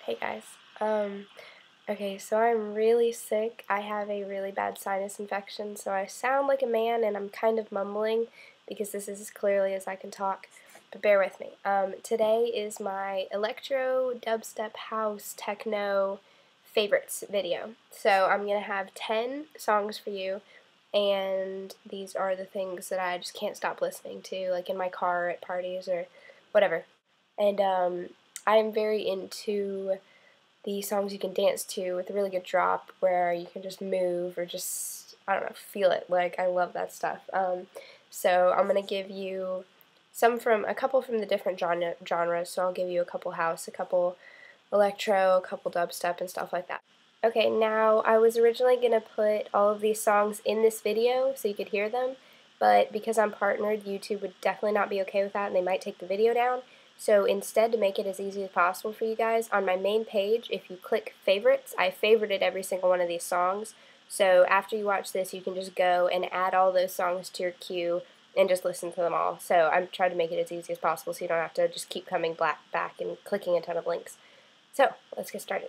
Hey guys. Okay, so I'm really sick. I have a really bad sinus infection, so I sound like a man and I'm kind of mumbling because this is as clearly as I can talk, but bear with me. Today is my electro, dubstep, house, techno favorites video. So I'm going to have 10 songs for you, and these are the things that I just can't stop listening to, like in my car, at parties, or whatever. And I'm very into the songs you can dance to with a really good drop where you can just move or just, I don't know, feel it. Like, I love that stuff. So I'm going to give you a couple from the different genres. So I'll give you a couple house, a couple electro, a couple dubstep, and stuff like that. Okay, now I was originally going to put all of these songs in this video so you could hear them, but because I'm partnered, YouTube would definitely not be okay with that and they might take the video down. So instead, to make it as easy as possible for you guys, on my main page, if you click favorites, I favorited every single one of these songs. So after you watch this, you can just go and add all those songs to your queue and just listen to them all. So I'm trying to make it as easy as possible so you don't have to just keep coming back and clicking a ton of links. So let's get started.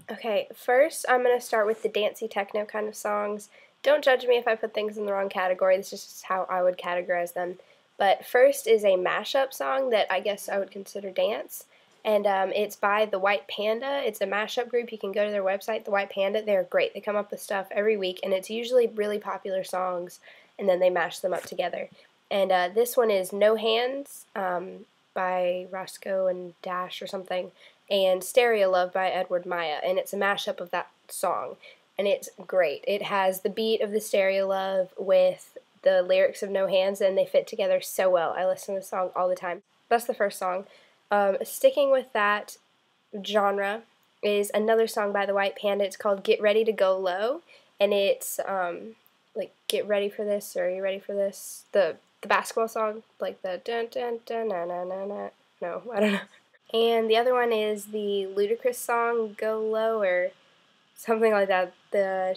Okay, first I'm going to start with the dancey techno kind of songs. Don't judge me if I put things in the wrong category, this is just how I would categorize them. But first is a mashup song that I guess I would consider dance, and it's by the White Panda. It's a mashup group. You can go to their website, the White Panda. They're great. They come up with stuff every week, and it's usually really popular songs, and then they mash them up together. And this one is No Hands by Roscoe and Dash or something, and Stereo Love by Edward Maya, and it's a mashup of that song, and it's great. It has the beat of the Stereo Love with the lyrics of No Hands, and they fit together so well. I listen to the song all the time. That's the first song. Sticking with that genre is another song by the White Panda. It's called Get Ready to Go Low, and it's like Get Ready for This, or Are You Ready for This? The basketball song, like the dun dun dun na na na na. No, I don't know. And the other one is the Ludacris song Go Low, or something like that.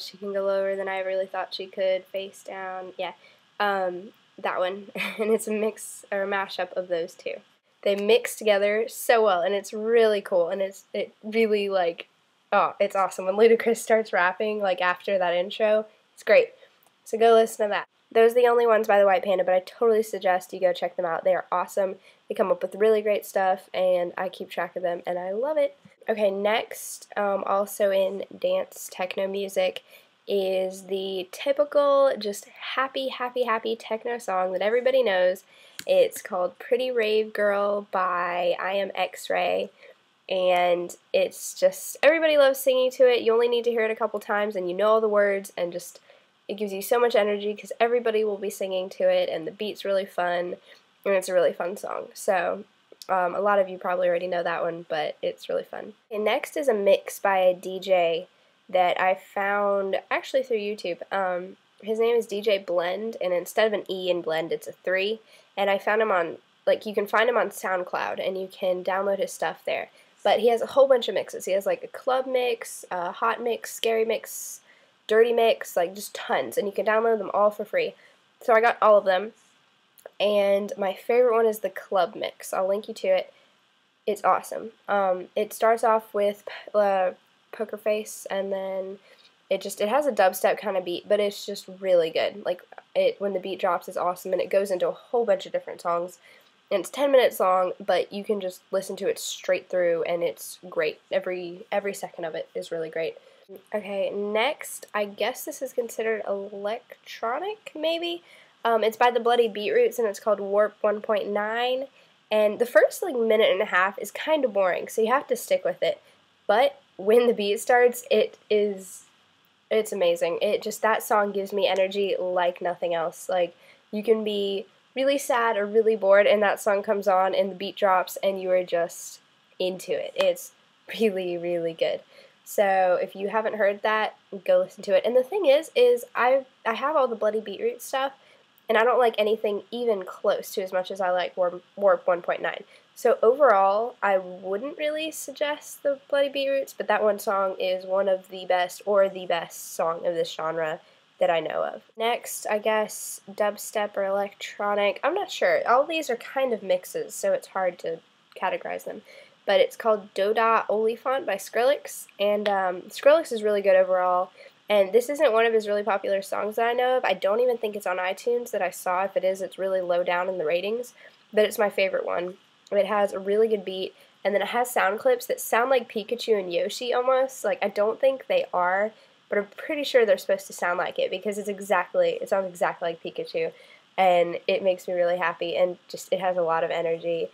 She can go lower than I really thought she could, face down. Yeah, that one. And it's a mix or a mashup of those two. They mix together so well, and it's really cool. And it really, like, oh, it's awesome. When Ludacris starts rapping, like, after that intro, it's great. So go listen to that. Those are the only ones by the White Panda, but I totally suggest you go check them out. They are awesome. They come up with really great stuff, and I keep track of them, and I love it. Okay, next, also in dance techno music, is the typical just happy techno song that everybody knows. It's called Pretty Rave Girl by I Am X-Ray, and it's just, everybody loves singing to it. You only need to hear it a couple times, and you know all the words, and just, it gives you so much energy because everybody will be singing to it, and the beat's really fun, and it's a really fun song. So a lot of you probably already know that one, but it's really fun. And next is a mix by a DJ that I found actually through YouTube. His name is DJ Blend, and instead of an E in Blend, it's a 3. And I found him on, like, you can find him on SoundCloud, and you can download his stuff there. But he has a whole bunch of mixes. He has, like, a club mix, a hot mix, scary mix, dirty mix, like, just tons. And you can download them all for free. So I got all of them. And my favorite one is the club mix. I'll link you to it. It's awesome. It starts off with Poker Face, and then it has a dubstep kind of beat, but it's just really good. Like, when the beat drops, is awesome, and it goes into a whole bunch of different songs. And it's 10 minutes long, but you can just listen to it straight through, and it's great. Every second of it is really great. Okay, next, I guess this is considered electronic, maybe? It's by the Bloody Beetroots, and it's called Warp 1.9, and the first, like, minute and a half is kind of boring, so you have to stick with it, but when the beat starts, it's amazing. That song gives me energy like nothing else. Like, you can be really sad or really bored, and that song comes on, and the beat drops, and you are just into it. It's really, really good. So if you haven't heard that, go listen to it. And the thing is I have all the Bloody Beetroot stuff, and I don't like anything even close to as much as I like Warp 1.9. So overall, I wouldn't really suggest the Bloody Beetroots, but that one song is one of the best, or the best song of this genre that I know of. Next, I guess, dubstep or electronic. I'm not sure. All these are kind of mixes, so it's hard to categorize them. but it's called Doda Oliphant by Skrillex, and Skrillex is really good overall, and this isn't one of his really popular songs that I know of. I don't even think it's on iTunes that I saw. If it is, it's really low down in the ratings, but it's my favorite one. It has a really good beat, and then it has sound clips that sound like Pikachu and Yoshi almost. Like, I don't think they are, but I'm pretty sure they're supposed to sound like it because it sounds exactly like Pikachu, and it makes me really happy, and just it has a lot of energy,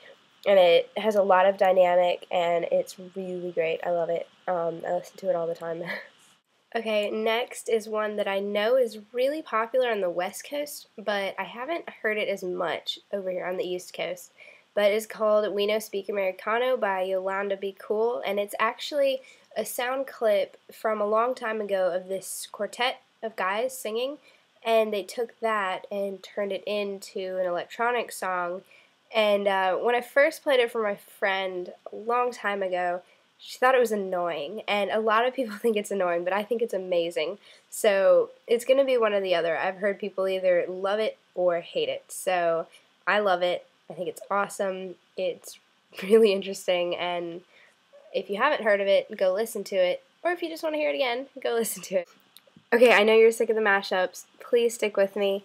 and it has a lot of dynamic, and it's really great. I love it. I listen to it all the time. Okay, next is one that I know is really popular on the West Coast, but I haven't heard it as much over here on the East Coast. But it's called We No Speak Americano by Yolanda Be Cool, and it's actually a sound clip from a long time ago of this quartet of guys singing, and they took that and turned it into an electronic song. And when I first played it for my friend a long time ago, she thought it was annoying, and a lot of people think it's annoying, but I think it's amazing. So it's going to be one or the other. I've heard people either love it or hate it. So I love it. I think it's awesome. It's really interesting, and if you haven't heard of it, go listen to it. Or if you just want to hear it again, go listen to it. Okay, I know you're sick of the mashups. Please stick with me.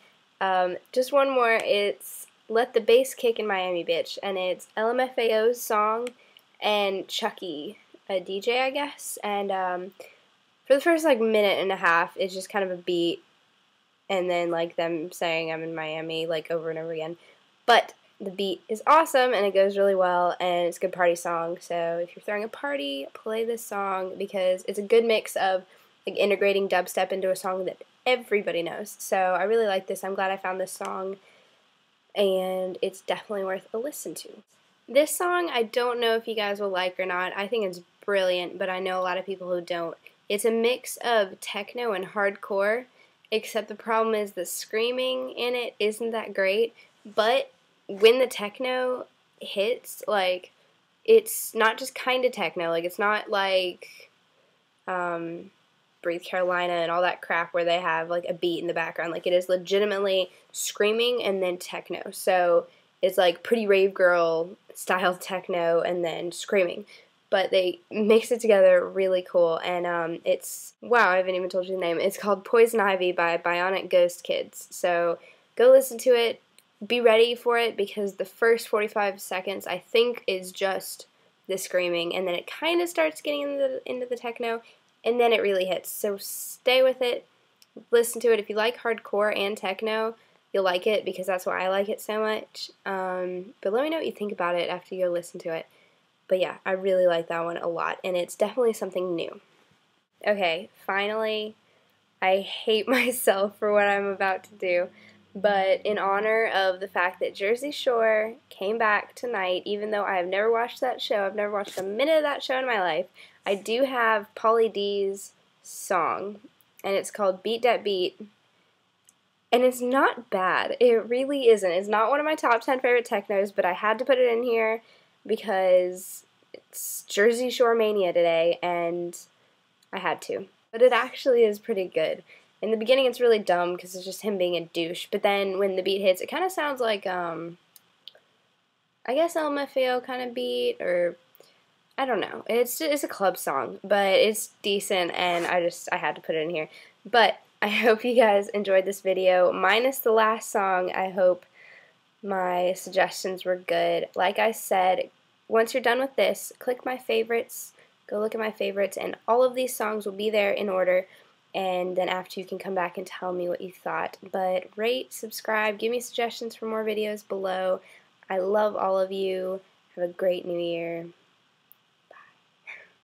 Just one more. It's Let the Bass Kick in Miami, Bitch, and it's LMFAO's song and Chuckie, a DJ, I guess, and for the first, like, minute and a half, it's just kind of a beat, and then, like, them saying I'm in Miami, like, over and over again, but the beat is awesome, and it goes really well, and it's a good party song, so if you're throwing a party, play this song, because it's a good mix of, like, integrating dubstep into a song that everybody knows, so I really like this. I'm glad I found this song, and it's definitely worth a listen to. This song, I don't know if you guys will like or not. I think it's brilliant, but I know a lot of people who don't. It's a mix of techno and hardcore, except the problem is the screaming in it isn't that great, but when the techno hits, like, it's not just kind of techno. Like, it's not like Breathe Carolina and all that crap where they have, like, a beat in the background. Like, it is legitimately screaming and then techno. So it's like Pretty Rave Girl style techno and then screaming. But they mix it together really cool. And it's, wow, I haven't even told you the name. It's called Poison Ivy by Bionic Ghost Kids. So go listen to it. Be ready for it because the first 45 seconds, I think, is just the screaming. And then it kind of starts getting into the techno. And then it really hits. So stay with it. Listen to it. If you like hardcore and techno, you'll like it because that's why I like it so much. But let me know what you think about it after you go listen to it. But yeah, I really like that one a lot, and it's definitely something new. Okay, finally, I hate myself for what I'm about to do, but in honor of the fact that Jersey Shore came back tonight, even though I have never watched that show, I've never watched a minute of that show in my life, I do have Pauly D's song, and it's called Beat Dat Beat. And it's not bad. It really isn't. It's not one of my top 10 favorite technos, but I had to put it in here because it's Jersey Shore Mania today, and I had to. But it actually is pretty good. In the beginning, it's really dumb because it's just him being a douche, but then when the beat hits, it kind of sounds like, I guess LMFAO kind of beat, or I don't know. It's a club song, but it's decent, and I had to put it in here. But I hope you guys enjoyed this video, minus the last song. I hope my suggestions were good. Like I said, once you're done with this, click my favorites, go look at my favorites, and all of these songs will be there in order, and then after you can come back and tell me what you thought. But rate, subscribe, give me suggestions for more videos below. I love all of you. Have a great new year.